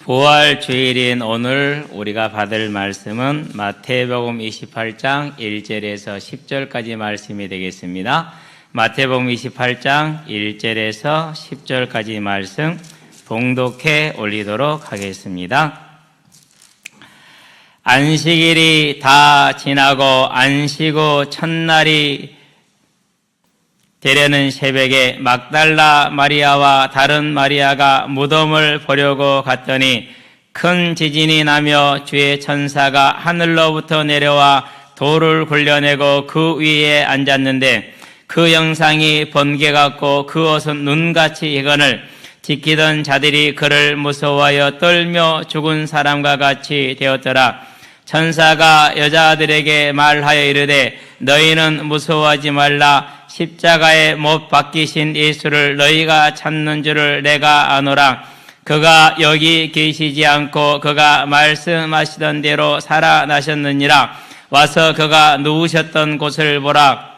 부활 주일인 오늘 우리가 받을 말씀은 마태복음 28장 1절에서 10절까지 말씀이 되겠습니다. 마태복음 28장 1절에서 10절까지 말씀 봉독해 올리도록 하겠습니다. 안식일이 다 지나고 안식 후 첫날이 되려는 새벽에 막달라 마리아와 다른 마리아가 무덤을 보려고 갔더니 큰 지진이 나며 주의 천사가 하늘로부터 내려와 돌을 굴려내고 그 위에 앉았는데 그 형상이 번개 같고 그 옷은 눈같이 희건을 지키던 자들이 그를 무서워하여 떨며 죽은 사람과 같이 되었더라. 천사가 여자들에게 말하여 이르되 너희는 무서워하지 말라. 십자가에 못 박히신 예수를 너희가 찾는 줄을 내가 아노라. 그가 여기 계시지 않고 그가 말씀하시던 대로 살아나셨느니라. 와서 그가 누우셨던 곳을 보라.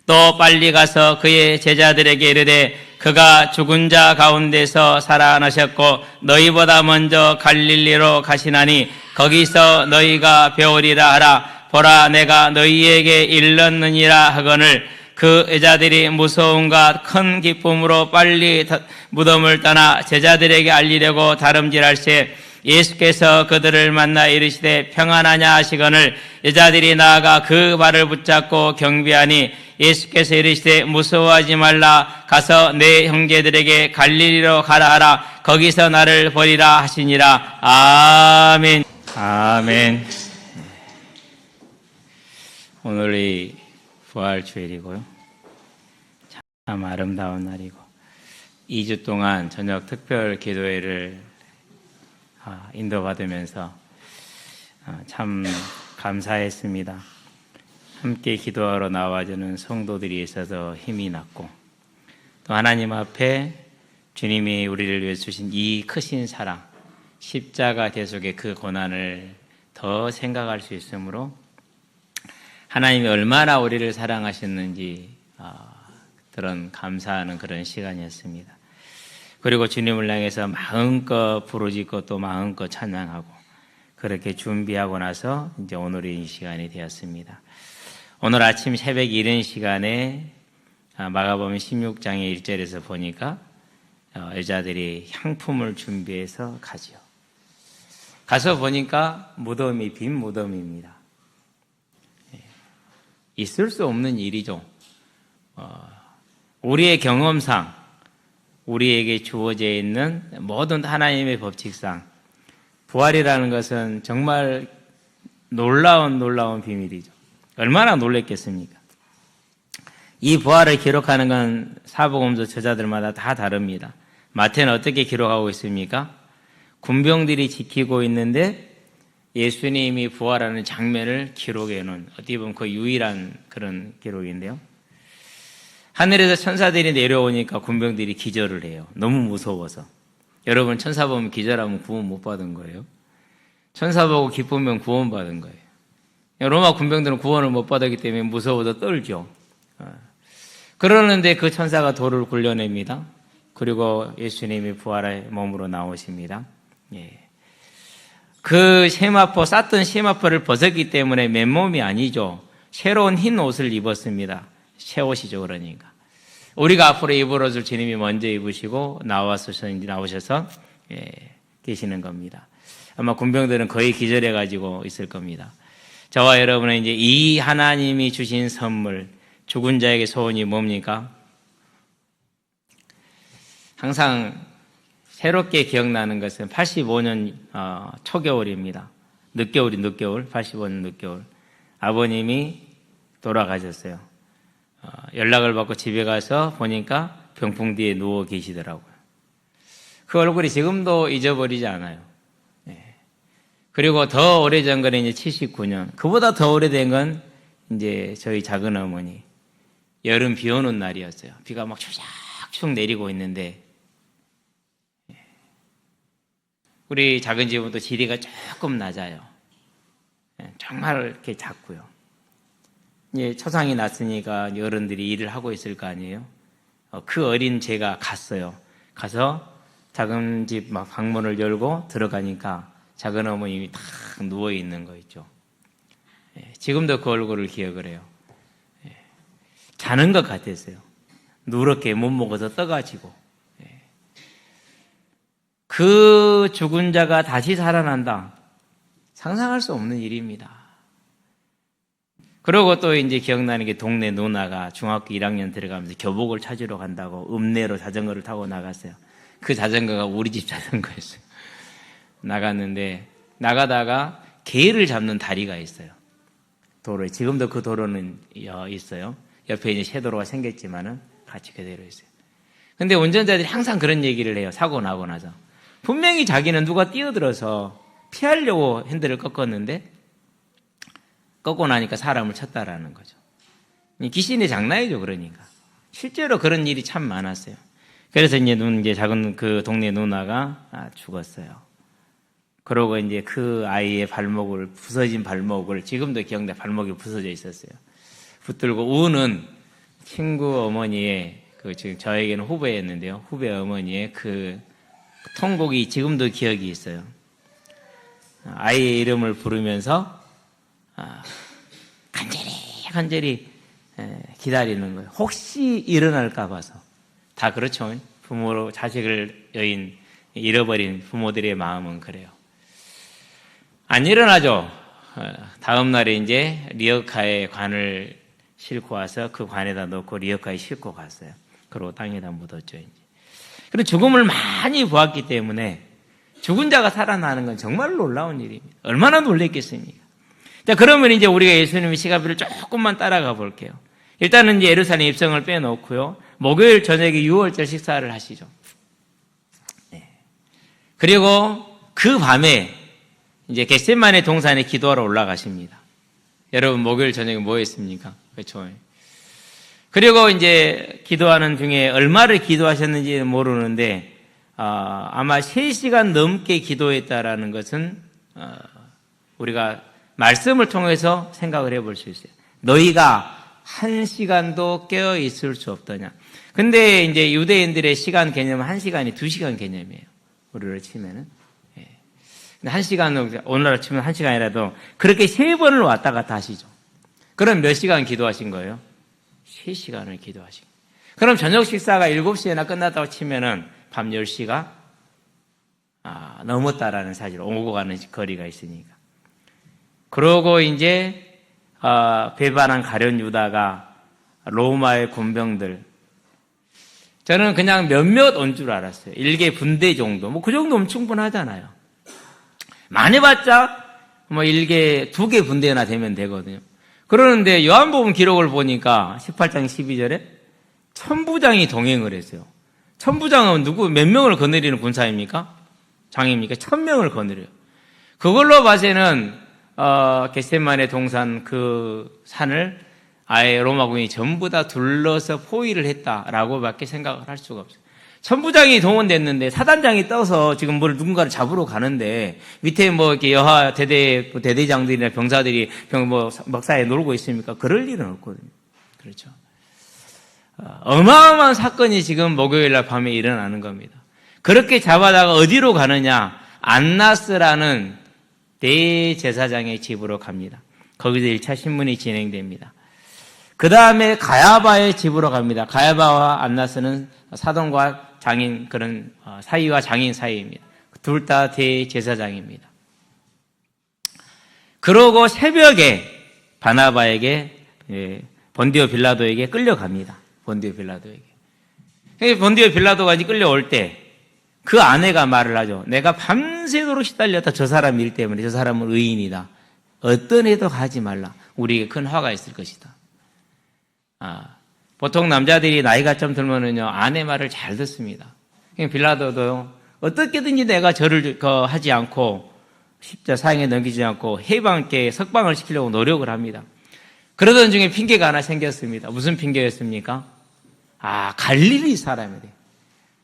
또 빨리 가서 그의 제자들에게 이르되 그가 죽은 자 가운데서 살아나셨고 너희보다 먼저 갈릴리로 가시나니 거기서 너희가 배우리라 하라. 보라, 내가 너희에게 일렀느니라 하거늘 그 여자들이 무서움과 큰 기쁨으로 빨리 무덤을 떠나 제자들에게 알리려고 다름질할세 예수께서 그들을 만나 이르시되 평안하냐 하시거늘 여자들이 나아가 그 발을 붙잡고 경배하니 예수께서 이르시되 무서워하지 말라. 가서 내 형제들에게 갈릴리로 가라 하라. 거기서 나를 보리라 하시니라. 아멘. 아멘. 오늘이 부활주일이고요. 참 아름다운 날이고 2주 동안 저녁 특별 기도회를 인도받으면서 참 감사했습니다. 함께 기도하러 나와주는 성도들이 있어서 힘이 났고 또 하나님 앞에 주님이 우리를 위해 주신 이 크신 사랑, 십자가 대속의 그 고난을 더 생각할 수 있으므로 하나님이 얼마나 우리를 사랑하셨는지 그런 감사하는 그런 시간이었습니다. 그리고 주님을 향해서 마음껏 부르짖고 또 마음껏 찬양하고 그렇게 준비하고 나서 이제 오늘의 이 시간이 되었습니다. 오늘 아침 새벽 이른 시간에 마가복음 16장의 1절에서 보니까 여자들이 향품을 준비해서 가지요. 가서 보니까 무덤이 빈 무덤입니다. 있을 수 없는 일이죠. 우리의 경험상 우리에게 주어져 있는 모든 하나님의 법칙상 부활이라는 것은 정말 놀라운 비밀이죠. 얼마나 놀랬겠습니까? 이 부활을 기록하는 건 사복음서 저자들마다 다 다릅니다. 마태는 어떻게 기록하고 있습니까? 군병들이 지키고 있는데 예수님이 부활하는 장면을 기록해 놓은 어떻게 보면 그 유일한 그런 기록인데요. 하늘에서 천사들이 내려오니까 군병들이 기절을 해요. 너무 무서워서. 여러분 천사 보면 기절하면 구원 못 받은 거예요? 천사 보고 기쁘면 구원 받은 거예요. 로마 군병들은 구원을 못 받았기 때문에 무서워서 떨죠. 그러는데 그 천사가 돌을 굴려냅니다. 그리고 예수님이 부활의 몸으로 나오십니다. 그 세마포, 쌌던 세마포를 벗었기 때문에 맨몸이 아니죠. 새로운 흰 옷을 입었습니다. 새 옷이죠, 그러니까. 우리가 앞으로 입을 옷을 주님이 먼저 입으시고 나오셔서 계시는 겁니다. 아마 군병들은 거의 기절해가지고 있을 겁니다. 저와 여러분은 이제 이 하나님이 주신 선물, 죽은 자에게 소원이 뭡니까? 항상 새롭게 기억나는 것은 85년 초겨울입니다. 늦겨울, 85년 늦겨울. 아버님이 돌아가셨어요. 연락을 받고 집에 가서 보니까 병풍 뒤에 누워 계시더라고요. 그 얼굴이 지금도 잊어버리지 않아요. 그리고 더 오래전 거는 이제 79년. 그보다 더 오래된 건 이제 저희 작은 어머니. 여름 비 오는 날이었어요. 비가 막 추적추적 내리고 있는데 우리 작은 집은 또 지리가 조금 낮아요. 정말 이렇게 작고요. 이제 초상이 났으니까 어른들이 일을 하고 있을 거 아니에요. 그 어린 제가 갔어요. 가서 작은 집 막 방문을 열고 들어가니까 작은 어머님이 탁 누워 있는 거 있죠. 지금도 그 얼굴을 기억을 해요. 자는 것 같았어요. 누렇게 못 먹어서 떠가지고. 그 죽은 자가 다시 살아난다. 상상할 수 없는 일입니다. 그리고 또 이제 기억나는 게 동네 누나가 중학교 1학년 들어가면서 교복을 찾으러 간다고 읍내로 자전거를 타고 나갔어요. 그 자전거가 우리 집 자전거였어요. 나갔는데 나가다가 개를 잡는 다리가 있어요. 도로에. 지금도 그 도로는 있어요. 옆에 이제 새도로가 생겼지만은 같이 그대로 있어요. 근데 운전자들이 항상 그런 얘기를 해요. 사고 나고 나서. 분명히 자기는 누가 뛰어들어서 피하려고 핸들을 꺾었는데 꺾고 나니까 사람을 쳤다라는 거죠. 귀신의 장난이죠, 그러니까. 실제로 그런 일이 참 많았어요. 그래서 이제 작은 그 동네 누나가 죽었어요. 그러고 이제 그 아이의 부서진 발목을, 지금도 기억나, 발목이 부서져 있었어요. 붙들고 우는 친구 어머니의, 지금 저에게는 후배였는데요. 후배 어머니의 그 통곡이 지금도 기억이 있어요. 아이의 이름을 부르면서 간절히 기다리는 거예요. 혹시 일어날까 봐서. 다 그렇죠. 부모로 자식을 잃어버린 부모들의 마음은 그래요. 안 일어나죠. 다음 날에 이제 리어카에 관을 싣고 와서 그 관에다 넣고 리어카에 싣고 갔어요. 그리고 땅에다 묻었죠. 이제. 그리고 죽음을 많이 보았기 때문에 죽은 자가 살아나는 건 정말 놀라운 일입니다. 얼마나 놀랬겠습니까? 자, 그러면 이제 우리가 예수님의 시간표를 조금만 따라가 볼게요. 일단은 이제 예루살렘 입성을 빼놓고요. 목요일 저녁에 유월절 식사를 하시죠. 네. 그리고 그 밤에 이제 겟세마네 동산에 기도하러 올라가십니다. 여러분 목요일 저녁에 뭐 했습니까? 그렇죠. 그리고 이제 기도하는 중에 얼마를 기도하셨는지 모르는데 아마 3시간 넘게 기도했다라는 것은 우리가 말씀을 통해서 생각을 해볼 수 있어요. 너희가 1시간도 깨어 있을 수 없더냐. 근데 이제 유대인들의 시간 개념은 1시간이 2시간 개념이에요. 우리로 치면은. 근데 1시간은, 오늘날로 치면 1시간이라도 그렇게 3번을 왔다 갔다 하시죠. 그럼 몇 시간 기도하신 거예요? 3시간을 기도하신 거예요. 그럼 저녁 식사가 7시에나 끝났다고 치면은 밤 10시가 넘었다라는 사실, 오고 가는 거리가 있으니까. 그러고 이제 배반한 가룟 유다가 로마의 군병들, 저는 그냥 몇몇 온 줄 알았어요. 1개 분대 정도. 뭐 그 정도면 충분하잖아요. 많이 봤자 뭐 2개 분대나 되면 되거든요. 그러는데 요한복음 기록을 보니까 18장 12절에 천부장이 동행을 했어요. 천부장은 몇 명을 거느리는 군사입니까? 장입니까? 1000명을 거느려요. 그걸로 봐서는 겟세마네 동산 그 산을 아예 로마군이 전부 다 둘러서 포위를 했다라고 밖에 생각을 할 수가 없어요. 천부장이 동원됐는데 사단장이 떠서 지금 누군가를 잡으러 가는데 밑에 뭐 이렇게 여하 대대장들이나 병사들이 먹사에 놀고 있습니까? 그럴 일은 없거든요. 그렇죠. 어마어마한 사건이 지금 목요일날 밤에 일어나는 겁니다. 그렇게 잡아다가 어디로 가느냐? 안나스라는 대제사장의 집으로 갑니다. 거기서 1차 신문이 진행됩니다. 그 다음에 가야바의 집으로 갑니다. 가야바와 안나스는 사돈과 장인, 그런 사이와 장인 사이입니다. 둘 다 대제사장입니다. 그러고 새벽에 바나바에게, 본디오 빌라도에게 끌려갑니다. 본디오 빌라도에게. 본디오 빌라도가 이제 끌려올 때 그 아내가 말을 하죠. 내가 밤새도록 시달렸다. 저 사람 일 때문에. 저 사람은 의인이다. 어떤 해도 가지 말라. 우리에게 큰 화가 있을 것이다. 보통 남자들이 나이가 좀 들면은요, 아내 말을 잘 듣습니다. 빌라도도 어떻게든지 내가 저를 하지 않고 십자 사형에 넘기지 않고 해방께 석방을 시키려고 노력을 합니다. 그러던 중에 핑계가 하나 생겼습니다. 무슨 핑계였습니까? 갈릴리 사람이래.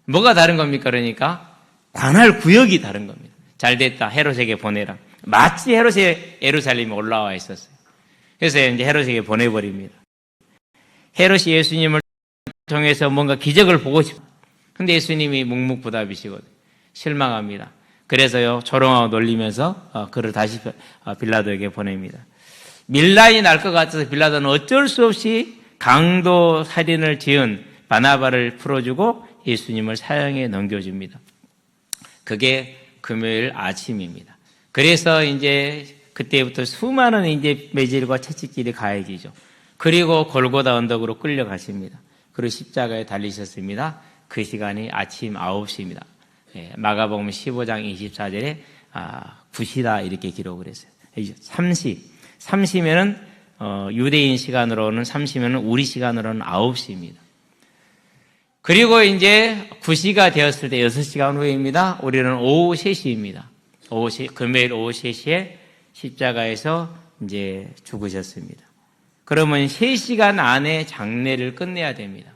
뭐가 다른 겁니까? 그러니까 관할 구역이 다른 겁니다. 잘 됐다. 헤롯에게 보내라. 마치 헤롯이 예루살렘에 올라와 있었어요. 그래서 이제 헤롯에게 보내버립니다. 헤롯이 예수님을 통해서 뭔가 기적을 보고 싶어. 근데 예수님이 묵묵부답이시거든요. 실망합니다. 그래서요, 조롱하고 놀리면서 그를 다시 빌라도에게 보냅니다. 밀란이 날 것 같아서 빌라도는 어쩔 수 없이 강도 살인을 지은 바나바를 풀어주고 예수님을 사형에 넘겨줍니다. 그게 금요일 아침입니다. 그래서 이제 그때부터 수많은 이제 매질과 채찍질이 가해지죠. 그리고 골고다 언덕으로 끌려가십니다. 그리고 십자가에 달리셨습니다. 그 시간이 아침 9시입니다. 마가복음 15장 24절에 구시다 이렇게 기록을 했어요. 3시면은 유대인 시간으로는 3시면은 우리 시간으로는 9시입니다. 그리고 이제 9시가 되었을 때 6시간 후입니다. 우리는 오후 3시입니다. 금요일 오후 3시에 십자가에서 이제 죽으셨습니다. 그러면 3시간 안에 장례를 끝내야 됩니다.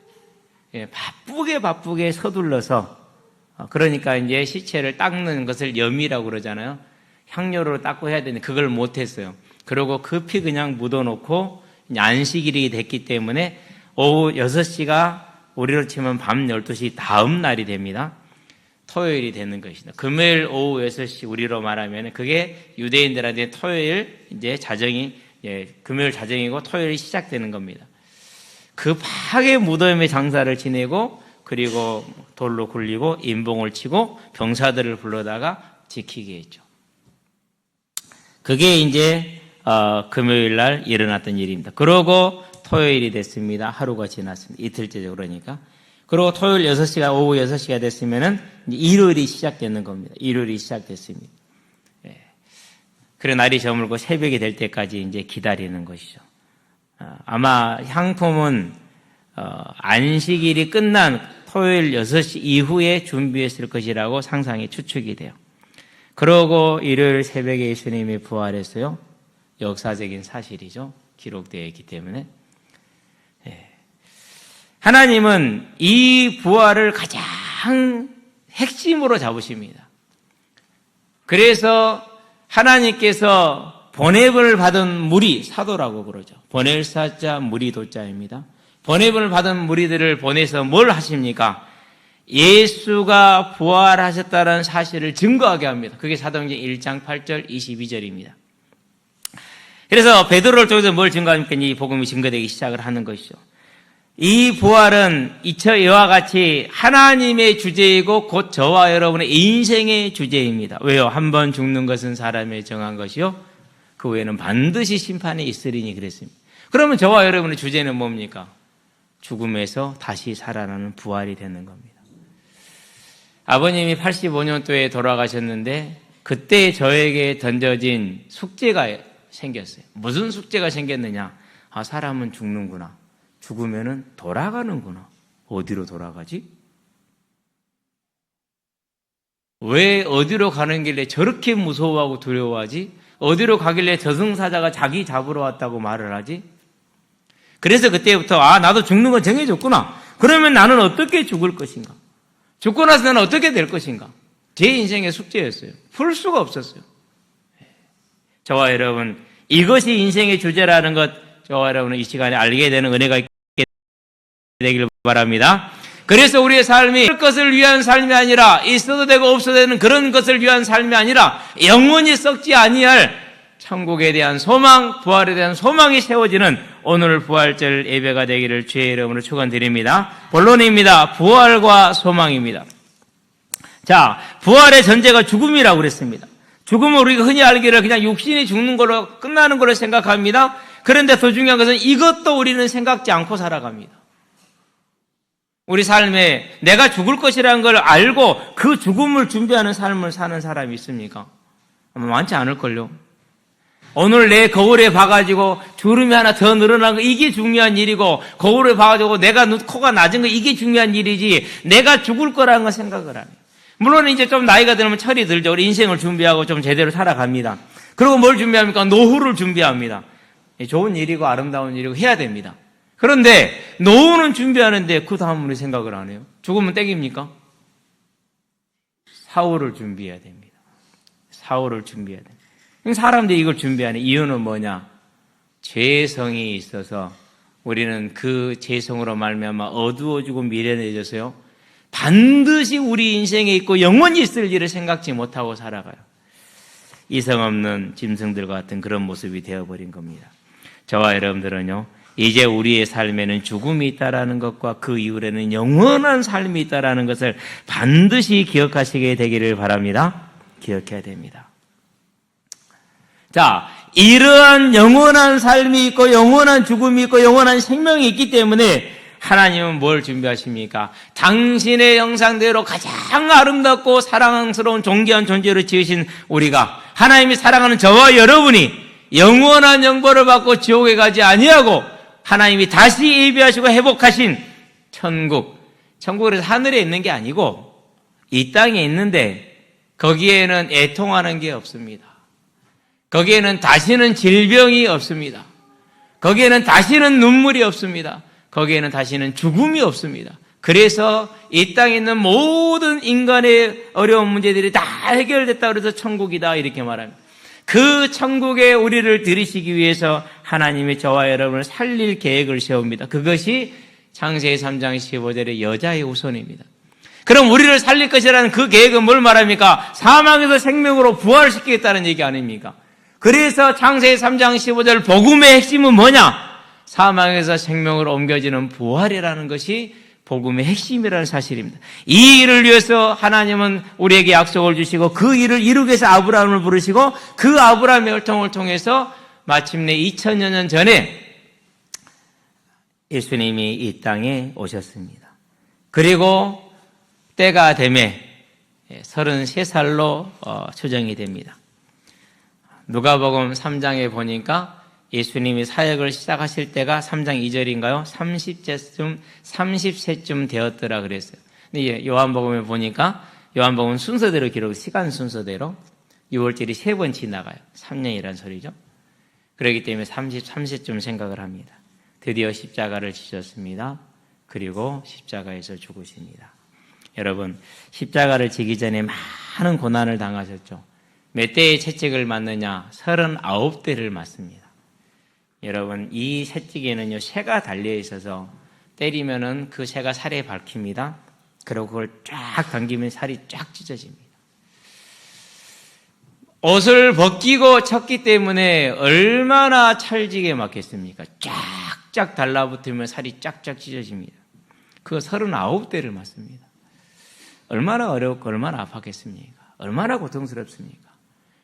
바쁘게 서둘러서, 그러니까 이제 시체를 닦는 것을 염이라고 그러잖아요. 향료로 닦고 해야 되는데 그걸 못했어요. 그리고 급히 그냥 묻어놓고 안식일이 됐기 때문에 오후 6시가 우리로 치면 밤 12시 다음 날이 됩니다. 토요일이 되는 것이다. 금요일 오후 6시 우리로 말하면 그게 유대인들한테 토요일 이제 자정이 금요일 자정이고 토요일이 시작되는 겁니다. 급하게 무덤의 장사를 지내고 그리고 돌로 굴리고 인봉을 치고 병사들을 불러다가 지키게 했죠. 그게 이제 금요일 날 일어났던 일입니다. 그러고 토요일이 됐습니다. 하루가 지났습니다. 이틀째죠, 그러니까. 그리고 토요일 6시가, 오후 6시가 됐으면은 일요일이 시작되는 겁니다. 일요일이 시작됐습니다. 그래, 날이 저물고 새벽이 될 때까지 이제 기다리는 것이죠. 아마 향품은, 안식일이 끝난 토요일 6시 이후에 준비했을 것이라고 상상이 추측이 돼요. 그러고 일요일 새벽에 예수님이 부활했어요. 역사적인 사실이죠. 기록되어 있기 때문에. 하나님은 이 부활을 가장 핵심으로 잡으십니다. 그래서 하나님께서 번뇌를 받은 무리, 사도라고 그러죠. 번뇌를 사자 무리 도자입니다. 번뇌를 받은 무리들을 보내서 뭘 하십니까? 예수가 부활하셨다는 사실을 증거하게 합니다. 그게 사도행전 1장 8절 22절입니다. 그래서 베드로를 통해서 뭘 증거합니까? 이 복음이 증거되기 시작을 하는 것이죠. 이 부활은 이와 같이 하나님의 주제이고 곧 저와 여러분의 인생의 주제입니다. 왜요? 한 번 죽는 것은 사람의 정한 것이요 그 외에는 반드시 심판이 있으리니 그랬습니다. 그러면 저와 여러분의 주제는 뭡니까? 죽음에서 다시 살아나는 부활이 되는 겁니다. 아버님이 85년도에 돌아가셨는데 그때 저에게 던져진 숙제가 생겼어요. 무슨 숙제가 생겼느냐? 사람은 죽는구나. 죽으면은 돌아가는구나. 어디로 돌아가지? 왜 어디로 가는 길에 저렇게 무서워하고 두려워하지? 어디로 가길래 저승사자가 자기 잡으러 왔다고 말을 하지? 그래서 그때부터 나도 죽는 건 정해졌구나. 그러면 나는 어떻게 죽을 것인가? 죽고 나서 나는 어떻게 될 것인가? 제 인생의 숙제였어요. 풀 수가 없었어요. 저와 여러분, 이것이 인생의 주제라는 것, 저와 여러분은 이 시간에 알게 되는 은혜가 있게 되길 바랍니다. 그래서 우리의 삶이 것을 위한 삶이 아니라 있어도 되고 없어도 되는 그런 것을 위한 삶이 아니라 영원히 썩지 아니할 천국에 대한 소망, 부활에 대한 소망이 세워지는 오늘 부활절 예배가 되기를 주의 이름으로 축원드립니다. 본론입니다. 부활과 소망입니다. 자, 부활의 전제가 죽음이라고 그랬습니다. 죽음은 우리가 흔히 알기를 그냥 육신이 죽는 걸로 끝나는 걸로 생각합니다. 그런데 더 중요한 것은 이것도 우리는 생각지 않고 살아갑니다. 우리 삶에 내가 죽을 것이라는 걸 알고 그 죽음을 준비하는 삶을 사는 사람이 있습니까? 아마 많지 않을걸요. 오늘 내 거울에 봐가지고 주름이 하나 더 늘어난 거 이게 중요한 일이고 거울에 봐가지고 내가 코가 낮은 거 이게 중요한 일이지 내가 죽을 거라는 건 생각을 안 해요. 물론 이제 좀 나이가 들면 철이 들죠. 우리 인생을 준비하고 좀 제대로 살아갑니다. 그리고 뭘 준비합니까? 노후를 준비합니다. 좋은 일이고 아름다운 일이고 해야 됩니다. 그런데 노후는 준비하는데 그 다음 우리 생각을 안 해요. 죽으면 땡입니까? 사후를 준비해야 됩니다. 사후를 준비해야 됩니다. 사람들이 이걸 준비하는 이유는 뭐냐? 죄성이 있어서 우리는 그 죄성으로 말미암아 어두워지고 미련해져서요. 반드시 우리 인생에 있고 영원히 있을 일을 생각지 못하고 살아가요. 이성 없는 짐승들과 같은 그런 모습이 되어버린 겁니다. 저와 여러분들은요, 이제 우리의 삶에는 죽음이 있다라는 것과 그 이후에는 영원한 삶이 있다라는 것을 반드시 기억하시게 되기를 바랍니다. 기억해야 됩니다. 자, 이러한 영원한 삶이 있고 영원한 죽음이 있고 영원한 생명이 있기 때문에 하나님은 뭘 준비하십니까? 당신의 형상대로 가장 아름답고 사랑스러운 존귀한 존재로 지으신 우리가, 하나님이 사랑하는 저와 여러분이 영원한 영벌을 받고 지옥에 가지 아니하고 하나님이 다시 예비하시고 회복하신 천국, 천국은 하늘에 있는 게 아니고 이 땅에 있는데 거기에는 애통하는 게 없습니다. 거기에는 다시는 질병이 없습니다. 거기에는 다시는 눈물이 없습니다. 거기에는 다시는 죽음이 없습니다. 그래서 이 땅에 있는 모든 인간의 어려운 문제들이 다 해결됐다 그래서 천국이다 이렇게 말합니다. 그 천국에 우리를 들이시기 위해서 하나님이 저와 여러분을 살릴 계획을 세웁니다. 그것이 창세기 3장 15절의 여자의 후손입니다. 그럼 우리를 살릴 것이라는 그 계획은 뭘 말합니까? 사망에서 생명으로 부활시키겠다는 얘기 아닙니까? 그래서 창세기 3장 15절 복음의 핵심은 뭐냐? 사망에서 생명으로 옮겨지는 부활이라는 것이 복음의 핵심이라는 사실입니다. 이 일을 위해서 하나님은 우리에게 약속을 주시고 그 일을 이루기 위해서 아브라함을 부르시고 그 아브라함의 혈통을 통해서 마침내 2000여 년 전에 예수님이 이 땅에 오셨습니다. 그리고 때가 되매 33살로 추정이 됩니다. 누가복음 3장에 보니까 예수님이 사역을 시작하실 때가 3장 2절인가요? 30세쯤 되었더라 그랬어요. 근데 요한복음에 보니까 요한복음 순서대로 기록, 시간 순서대로 6월절이 3번 지나가요. 3년이란 소리죠. 그렇기 때문에 33세쯤 생각을 합니다. 드디어 십자가를 지셨습니다. 그리고 십자가에서 죽으십니다. 여러분, 십자가를 지기 전에 많은 고난을 당하셨죠. 몇 대의 채찍을 맞느냐? 39대를 맞습니다. 여러분, 이 채찍에는요, 새가 달려 있어서 때리면은 그 새가 살에 박힙니다. 그리고 그걸 쫙 당기면 살이 쫙 찢어집니다. 옷을 벗기고 쳤기 때문에 얼마나 찰지게 맞겠습니까? 쫙쫙 달라붙으면 살이 쫙쫙 찢어집니다. 그거 39대를 맞습니다. 얼마나 어렵고 얼마나 아팠겠습니까? 얼마나 고통스럽습니까?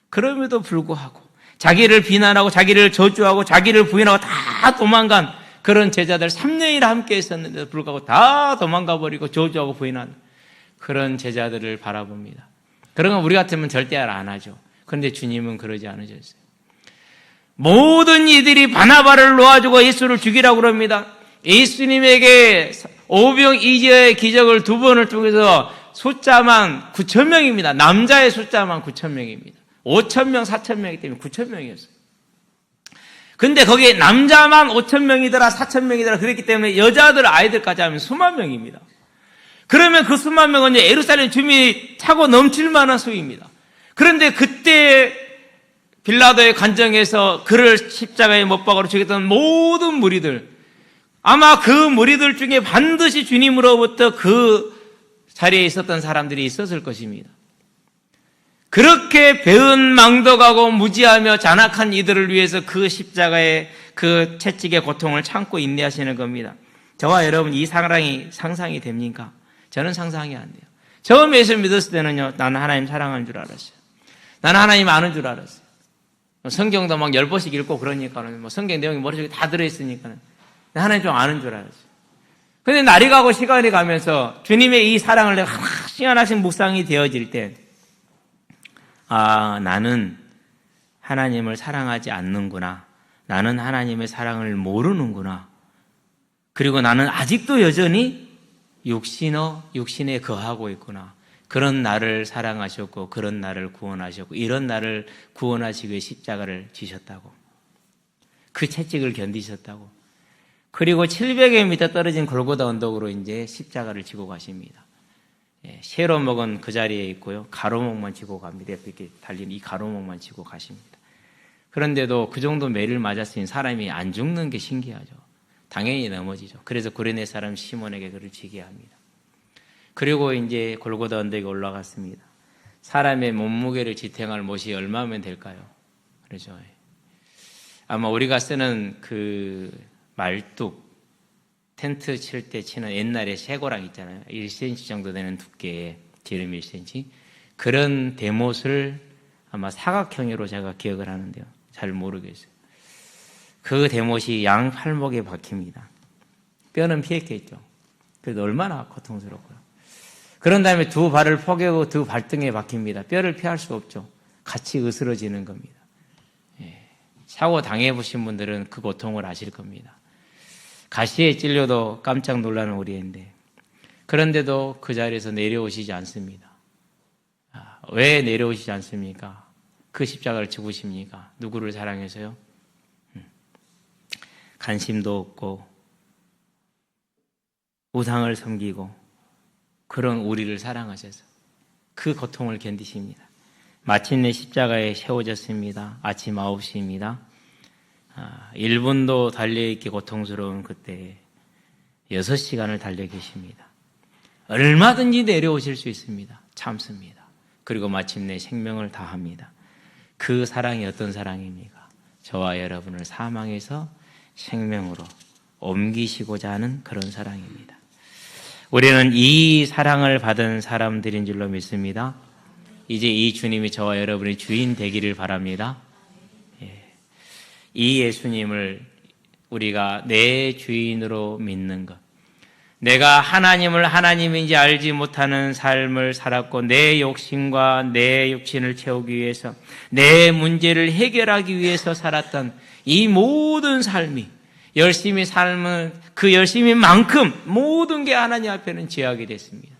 그럼에도 불구하고 자기를 비난하고 자기를 저주하고 자기를 부인하고 다 도망간 그런 제자들 3년이나 함께 있었는데도 불구하고 다 도망가 버리고 저주하고 부인하는 그런 제자들을 바라봅니다. 그런 건 우리 같으면 절대 안 하죠. 그런데 주님은 그러지 않으셨어요. 모든 이들이 바나바를 놓아주고 예수를 죽이라고 그럽니다. 예수님에게 오병이어의 기적을 2번을 통해서 숫자만 9,000명입니다. 남자의 숫자만 9,000명입니다. 5,000명, 4,000명이기 때문에 9,000명이었어요. 근데 거기에 남자만 5,000명이더라, 4,000명이더라 그랬기 때문에 여자들, 아이들까지 하면 수만 명입니다. 그러면 그 수만 명은 예루살렘 주민이 차고 넘칠 만한 수입니다. 그런데 그때 빌라도의 관정에서 그를 십자가에 못 박아로 죽였던 모든 무리들, 아마 그 무리들 중에 반드시 주님으로부터 그 자리에 있었던 사람들이 있었을 것입니다. 그렇게 배은망덕하고 무지하며 잔악한 이들을 위해서 그 십자가의 그 채찍의 고통을 참고 인내하시는 겁니다. 저와 여러분, 이 사랑이 상상이 됩니까? 저는 상상이 안 돼요. 처음 예수 믿었을 때는요, 나는 하나님 사랑하는 줄 알았어요. 나는 하나님 아는 줄 알았어요. 성경도 막 10번씩 읽고 그러니까는, 성경 내용이 머릿속에 다 들어있으니까는 하나님 좀 아는 줄 알았어요. 근데 날이 가고 시간이 가면서 주님의 이 사랑을 내가 하나씩 묵상이 되어질 때, 아, 나는 하나님을 사랑하지 않는구나. 나는 하나님의 사랑을 모르는구나. 그리고 나는 아직도 여전히 육신에 거하고 있구나. 그런 나를 사랑하셨고, 그런 나를 구원하셨고, 이런 나를 구원하시기 위해 십자가를 지셨다고. 그 채찍을 견디셨다고. 그리고 700m 떨어진 골고다 언덕으로 이제 십자가를 지고 가십니다. 세로목은 그 자리에 있고요. 가로목만 지고 갑니다. 이렇게 달린 이 가로목만 지고 가십니다. 그런데도 그 정도 매를 맞았으니 사람이 안 죽는 게 신기하죠. 당연히 넘어지죠. 그래서 구레네 사람 시몬에게 그를 지게 합니다. 그리고 이제 골고다 언덕에 올라갔습니다. 사람의 몸무게를 지탱할 못이 얼마면 될까요? 그렇죠. 아마 우리가 쓰는 그 말뚝, 텐트 칠 때 치는 옛날에 쇠고랑 있잖아요. 1cm 정도 되는 두께의 지름 1cm. 그런 대못을 아마 사각형으로 제가 기억을 하는데요. 잘 모르겠어요. 그 대못이 양 팔목에 박힙니다. 뼈는 피했겠죠. 그래도 얼마나 고통스럽고요. 그런 다음에 두 발을 포개고 두 발등에 박힙니다. 뼈를 피할 수 없죠. 같이 으스러지는 겁니다. 사고 당해보신 분들은 그 고통을 아실 겁니다. 가시에 찔려도 깜짝 놀라는 우리인데, 그런데도 그 자리에서 내려오시지 않습니다. 왜 내려오시지 않습니까? 그 십자가를 지고십니까? 누구를 사랑해서요? 관심도 없고 우상을 섬기고 그런 우리를 사랑하셔서 그 고통을 견디십니다. 마침내 십자가에 세워졌습니다. 아침 9시입니다. 1분도 달려있기 고통스러운 그때 6시간을 달려 계십니다. 얼마든지 내려오실 수 있습니다. 참습니다. 그리고 마침내 생명을 다합니다. 그 사랑이 어떤 사랑입니까? 저와 여러분을 사망에서 생명으로 옮기시고자 하는 그런 사랑입니다. 우리는 이 사랑을 받은 사람들인 줄로 믿습니다. 이제 이 주님이 저와 여러분의 주인 되기를 바랍니다. 이 예수님을 우리가 내 주인으로 믿는 것, 내가 하나님을 하나님인지 알지 못하는 삶을 살았고 내 욕심과 내 육신을 채우기 위해서 내 문제를 해결하기 위해서 살았던 이 모든 삶이 열심히 삶은 그 열심히만큼 모든 게 하나님 앞에는 죄악이 됐습니다.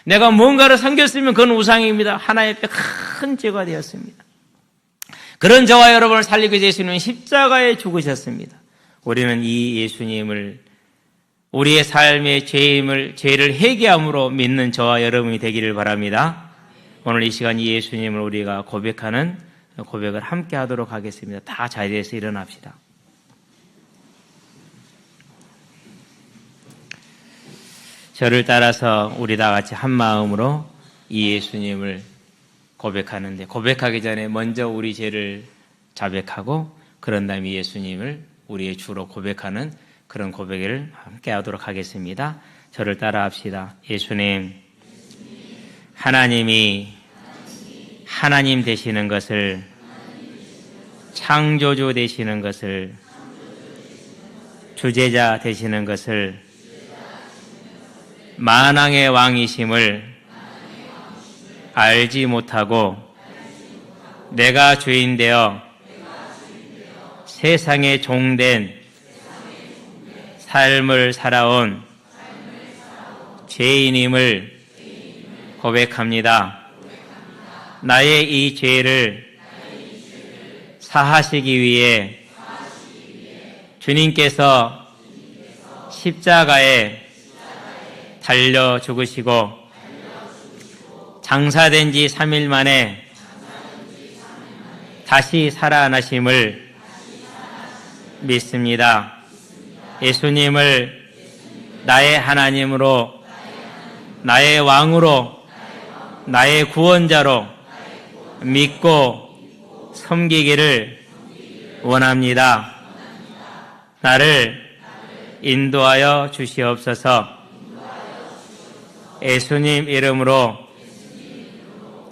내가 뭔가를 섬겼으면 그건 우상입니다. 하나님 앞에 큰 죄가 되었습니다. 그런 저와 여러분을 살리기 위해 예수님은 십자가에 죽으셨습니다. 우리는 이 예수님을 우리의 삶의 죄를 회개함으로 믿는 저와 여러분이 되기를 바랍니다. 오늘 이 시간 이 예수님을 우리가 고백하는 고백을 함께 하도록 하겠습니다. 다 자리에서 일어납시다. 저를 따라서 우리 다 같이 한 마음으로 이 예수님을 고백하는데, 고백하기 전에 먼저 우리 죄를 자백하고 그런 다음에 예수님을 우리의 주로 고백하는 그런 고백을 함께 하도록 하겠습니다. 저를 따라 합시다. 예수님, 하나님이 하나님 되시는 것을, 창조주 되시는 것을, 주제자 되시는 것을, 만왕의 왕이심을 알지 못하고 내가 주인 되어 세상의 종된 삶을 살아온 죄인임을 고백합니다. 나의 이 죄를 사하시기 위해 주님께서 십자가에 달려 죽으시고 장사된 지 3일 만에 다시 살아나심을 믿습니다. 예수님을 나의 하나님으로, 나의 왕으로, 나의 구원자로 믿고 섬기기를 원합니다. 나를 인도하여 주시옵소서. 예수님 이름으로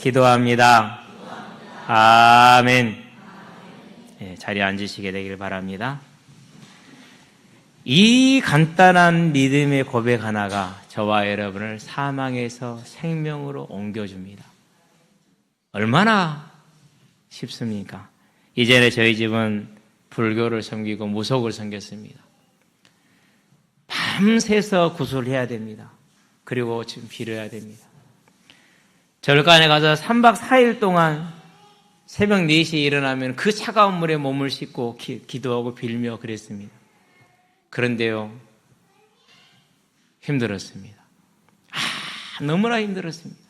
기도합니다. 아멘. 자리에 앉으시게 되길 바랍니다. 이 간단한 믿음의 고백 하나가 저와 여러분을 사망에서 생명으로 옮겨줍니다. 얼마나 쉽습니까? 이전에 저희 집은 불교를 섬기고 무속을 섬겼습니다. 밤새서 구슬을 해야 됩니다. 그리고 지금 빌어야 됩니다. 절간에 가서 3박 4일 동안 새벽 4시에 일어나면 그 차가운 물에 몸을 씻고 기도하고 빌며 그랬습니다. 그런데요, 힘들었습니다. 너무나 힘들었습니다.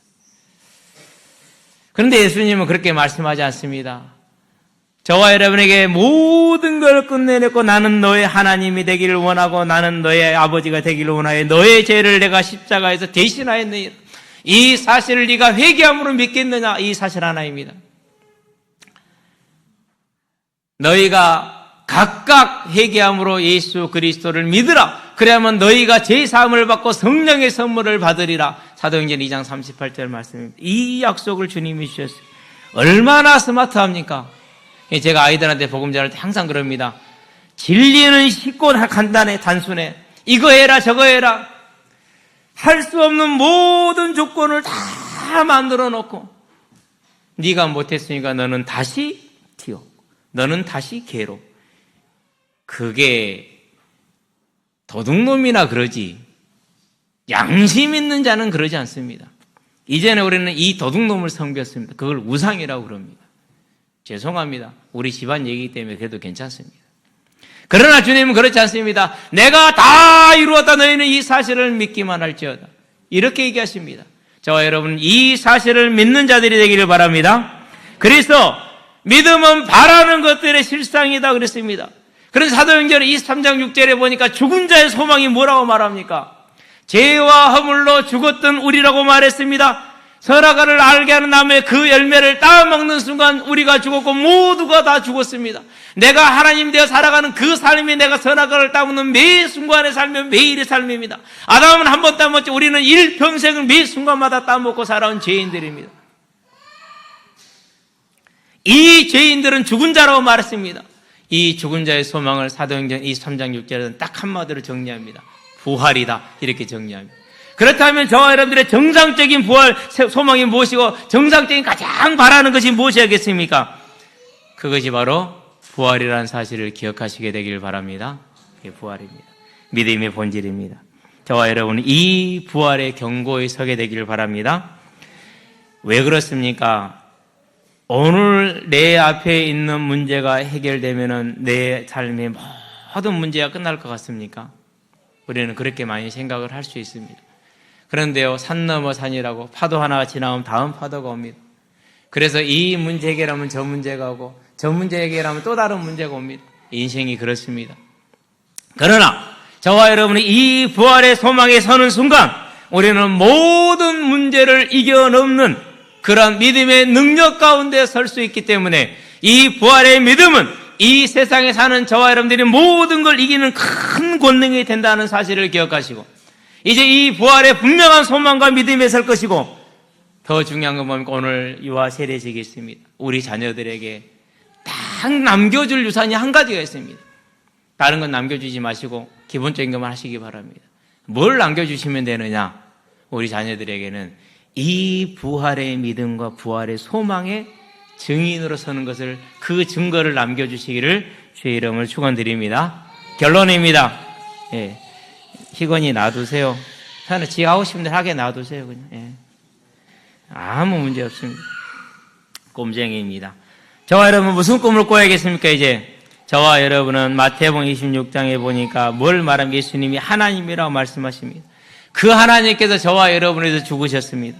그런데 예수님은 그렇게 말씀하지 않습니다. 저와 여러분에게 모든 걸 끝내냈고 나는 너의 하나님이 되기를 원하고 나는 너의 아버지가 되기를 원하여 너의 죄를 내가 십자가에서 대신하였느니라. 이 사실을 네가 회개함으로 믿겠느냐? 이 사실 하나입니다. 너희가 각각 회개함으로 예수 그리스도를 믿으라. 그래야만 너희가 제사함을 받고 성령의 선물을 받으리라. 사도행전 2장 38절 말씀입니다. 이 약속을 주님이 주셨어요. 얼마나 스마트합니까? 제가 아이들한테 복음 전할 때 항상 그럽니다. 진리는 쉽고 간단해, 단순해. 이거 해라, 저거 해라. 할 수 없는 모든 조건을 다 만들어 놓고 네가 못했으니까 너는 다시 튀어. 너는 다시 괴로. 그게 도둑놈이나 그러지 양심 있는 자는 그러지 않습니다. 이제는 우리는 이 도둑놈을 섬겼습니다. 그걸 우상이라고 그럽니다. 죄송합니다. 우리 집안 얘기이기 때문에 그래도 괜찮습니다. 그러나 주님은 그렇지 않습니다. 내가 다 이루었다. 너희는 이 사실을 믿기만 할지어다. 이렇게 얘기하십니다. 저와 여러분 이 사실을 믿는 자들이 되기를 바랍니다. 그래서 믿음은 바라는 것들의 실상이다 그랬습니다. 그래서 사도행전 23장 6절에 보니까 죽은 자의 소망이 뭐라고 말합니까? 죄와 허물로 죽었던 우리라고 말했습니다. 선악과를 알게 하는 나무의 그 열매를 따먹는 순간 우리가 죽었고 모두가 다 죽었습니다. 내가 하나님 되어 살아가는 그 삶이 내가 선악과를 따먹는 매 순간의 삶이 매일의 삶입니다. 아담은 한 번 따먹지 우리는 일평생을 매 순간마다 따먹고 살아온 죄인들입니다. 이 죄인들은 죽은 자라고 말했습니다. 이 죽은 자의 소망을 사도행전 23장 6절에는 딱 한마디로 정리합니다. 부활이다 이렇게 정리합니다. 그렇다면 저와 여러분들의 정상적인 부활 소망이 무엇이고 정상적인 가장 바라는 것이 무엇이겠습니까? 그것이 바로 부활이라는 사실을 기억하시게 되길 바랍니다. 그게 부활입니다. 믿음의 본질입니다. 저와 여러분은 이 부활의 경고에 서게 되기를 바랍니다. 왜 그렇습니까? 오늘 내 앞에 있는 문제가 해결되면은 내 삶의 모든 문제가 끝날 것 같습니까? 우리는 그렇게 많이 생각을 할 수 있습니다. 그런데요, 산 넘어 산이라고 파도 하나가 지나오면 다음 파도가 옵니다. 그래서 이 문제 해결하면 저 문제가 오고 저 문제 해결하면 또 다른 문제가 옵니다. 인생이 그렇습니다. 그러나 저와 여러분이 이 부활의 소망에 서는 순간 우리는 모든 문제를 이겨넘는 그런 믿음의 능력 가운데 설 수 있기 때문에 이 부활의 믿음은 이 세상에 사는 저와 여러분들이 모든 걸 이기는 큰 권능이 된다는 사실을 기억하시고 이제 이 부활의 분명한 소망과 믿음에 설 것이고 더 중요한 건 뭡니까? 오늘 유아 세례식이 있습니다. 우리 자녀들에게 딱 남겨줄 유산이 한 가지가 있습니다. 다른 건 남겨주지 마시고 기본적인 것만 하시기 바랍니다. 뭘 남겨주시면 되느냐? 우리 자녀들에게는 이 부활의 믿음과 부활의 소망의 증인으로 서는 것을 그 증거를 남겨주시기를 주의 이름을 축원드립니다. 결론입니다. 예. 희건이 놔두세요. 저는 지 하고 싶은 대로 하게 놔두세요. 그냥. 예. 아무 문제 없습니다. 꿈쟁이입니다. 저와 여러분 무슨 꿈을 꿔야겠습니까? 이제 저와 여러분은 마태복음 26장에 보니까 뭘 말하면 예수님이 하나님이라고 말씀하십니다. 그 하나님께서 저와 여러분을 위해서 죽으셨습니다.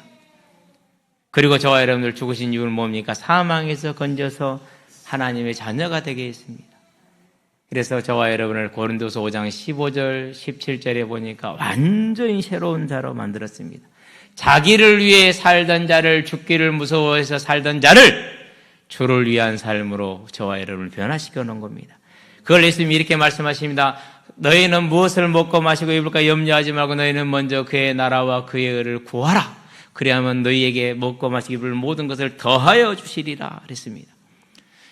그리고 저와 여러분들 죽으신 이유는 뭡니까? 사망에서 건져서 하나님의 자녀가 되게 했습니다. 그래서 저와 여러분을 고린도서 5장 15절 17절에 보니까 완전히 새로운 자로 만들었습니다. 자기를 위해 살던 자를 죽기를 무서워해서 살던 자를 주를 위한 삶으로 저와 여러분을 변화시켜 놓은 겁니다. 그걸 예수님이 이렇게 말씀하십니다. 너희는 무엇을 먹고 마시고 입을까 염려하지 말고 너희는 먼저 그의 나라와 그의 의를 구하라. 그래야만 너희에게 먹고 마시고 입을 모든 것을 더하여 주시리라 그랬습니다.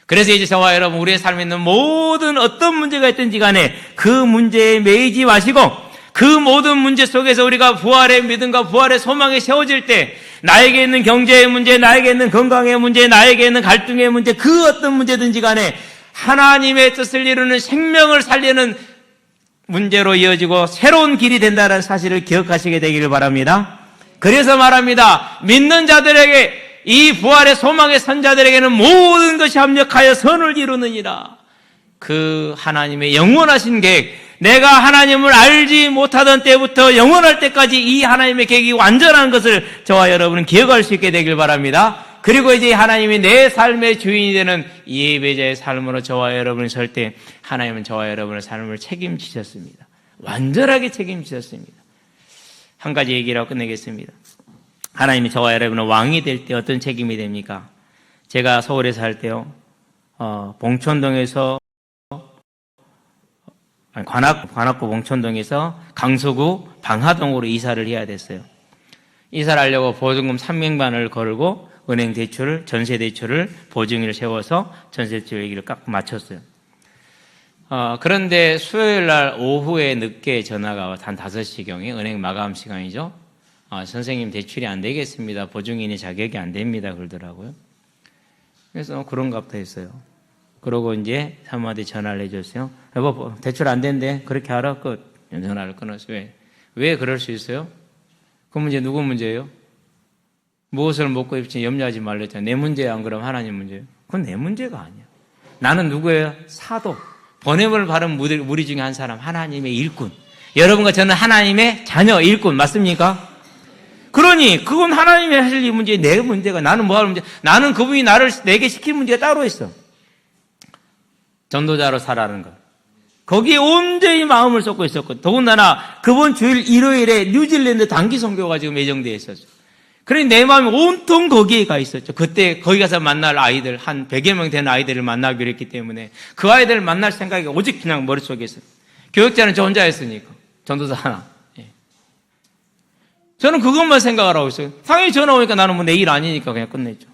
그래서 이제 저와 여러분 우리의 삶에 있는 모든 어떤 문제가 있든지 간에 그 문제에 매이지 마시고 그 모든 문제 속에서 우리가 부활의 믿음과 부활의 소망에 세워질 때 나에게 있는 경제의 문제, 나에게 있는 건강의 문제, 나에게 있는 갈등의 문제 그 어떤 문제든지 간에 하나님의 뜻을 이루는 생명을 살리는 문제로 이어지고 새로운 길이 된다는 사실을 기억하시게 되기를 바랍니다. 그래서 말합니다. 믿는 자들에게 이 부활의 소망의 선자들에게는 모든 것이 합력하여 선을 이루느니라. 그 하나님의 영원하신 계획, 내가 하나님을 알지 못하던 때부터 영원할 때까지 이 하나님의 계획이 완전한 것을 저와 여러분은 기억할 수 있게 되길 바랍니다. 그리고 이제 하나님이 내 삶의 주인이 되는 예배자의 삶으로 저와 여러분이 설 때 하나님은 저와 여러분의 삶을 책임지셨습니다. 완전하게 책임지셨습니다. 한 가지 얘기를 하고 끝내겠습니다. 하나님이 저와 여러분은 왕이 될 때 어떤 책임이 됩니까? 제가 서울에 살 때요, 봉천동에서, 관악구 봉천동에서 강서구 방화동으로 이사를 해야 됐어요. 이사를 하려고 보증금 300만을 걸고 은행 대출을, 전세 대출을 보증을 세워서 전세 대출 얘기를 깎고 마쳤어요. 그런데 수요일 날 오후에 늦게 전화가 와, 한 5시경에 은행 마감 시간이죠. 선생님 대출이 안 되겠습니다. 보증인이 자격이 안 됩니다. 그러더라고요. 그래서 그런가 보다 했어요. 그러고 이제 사모한테 전화를 해줬어요. 여보, 대출 안 된대. 그렇게 알아? 전화를 끊었어요. 왜 그럴 수 있어요? 그 문제 누구 문제예요? 무엇을 먹고 입지 염려하지 말랬잖아요. 내 문제야, 안 그럼 하나님 문제예요? 그건 내 문제가 아니야. 나는 누구예요? 사도. 번뇌를 바른 무리 중에 한 사람, 하나님의 일꾼. 여러분과 저는 하나님의 자녀, 일꾼, 맞습니까? 그러니, 그건 하나님이 하실 이 문제, 내 문제가, 나는 뭐 하는 문제, 나는 그분이 내게 시킬 문제가 따로 있어. 전도자로 살아가는 것. 거기에 온전히 마음을 쏟고 있었고, 더군다나 그번 주일 일요일에 뉴질랜드 단기 선교가 지금 예정되어 있었죠. 그러니 내 마음이 온통 거기에 가 있었죠. 그때 거기 가서 만날 아이들, 한 100여 명 되는 아이들을 만나기로 했기 때문에 그 아이들을 만날 생각이 오직 그냥 머릿속에 있어요. 교육자는 저 혼자였으니까. 전도사 하나. 예. 저는 그것만 생각을 하고 있어요. 당연히 전화 오니까 나는 뭐 내 일 아니니까 그냥 끝냈죠.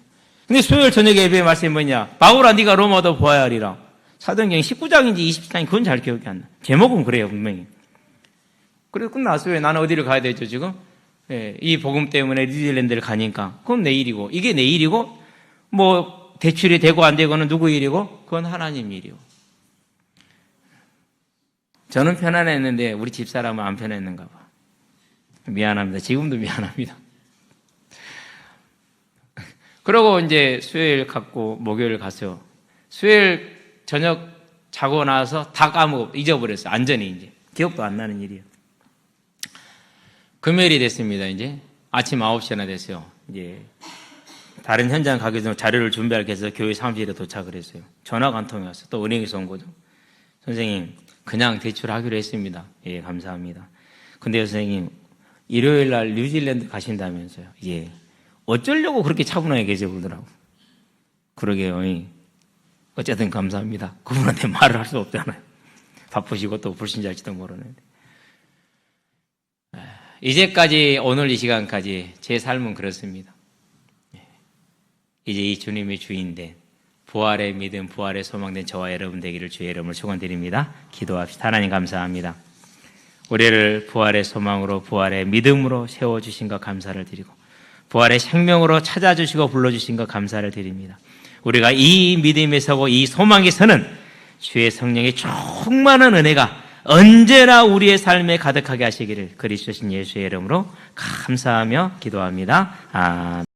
근데 수요일 저녁에 예배의 말씀이 뭐냐? 바울아, 네가 로마도 보아야 하리라. 사도행전 19장인지 20장인지 그건 잘 기억이 안 나. 제목은 그래요, 분명히. 그래서 끝났어요. 나는 어디를 가야 되죠, 지금? 예, 이 복음 때문에 뉴질랜드를 가니까. 그건 내 일이고, 이게 내 일이고, 뭐, 대출이 되고 안 되고는 누구 일이고, 그건 하나님 일이고. 저는 편안했는데, 우리 집사람은 안 편했는가 봐. 미안합니다. 지금도 미안합니다. 그러고 이제 수요일 갔고, 목요일 갔어요. 수요일 저녁 자고 나서 다 까먹고 잊어버렸어요. 완전히 이제. 기억도 안 나는 일이에요. 금요일이 됐습니다. 이제 아침 9시나 됐어요. 이제 다른 현장 가기 전에 자료를 준비하기 위해서 교회 사무실에 도착을 했어요. 전화가 한 통이 왔어요. 또 은행에서 온 거죠. 선생님, 그냥 대출하기로 했습니다. 예, 감사합니다. 근데 선생님, 일요일 날 뉴질랜드 가신다면서요. 예. 어쩌려고 그렇게 차분하게 계세요, 그러더라고. 그러게요. 어쨌든 감사합니다. 그분한테 말을 할 수 없잖아요. 바쁘시고 또 불신자일지도 모르는데. 이제까지, 오늘 이 시간까지 제 삶은 그렇습니다. 이제 이 주님의 주인된 부활의 믿음, 부활의 소망된 저와 여러분 되기를 주의 이름으로 축원드립니다. 기도합시다. 하나님 감사합니다. 우리를 부활의 소망으로, 부활의 믿음으로 세워주신 것 감사를 드리고, 부활의 생명으로 찾아주시고 불러주신 것 감사를 드립니다. 우리가 이 믿음에 서고 이 소망에 서는 주의 성령의 충만한 은혜가 언제나 우리의 삶에 가득하게 하시기를 그리스도신 예수의 이름으로 감사하며 기도합니다. 아멘.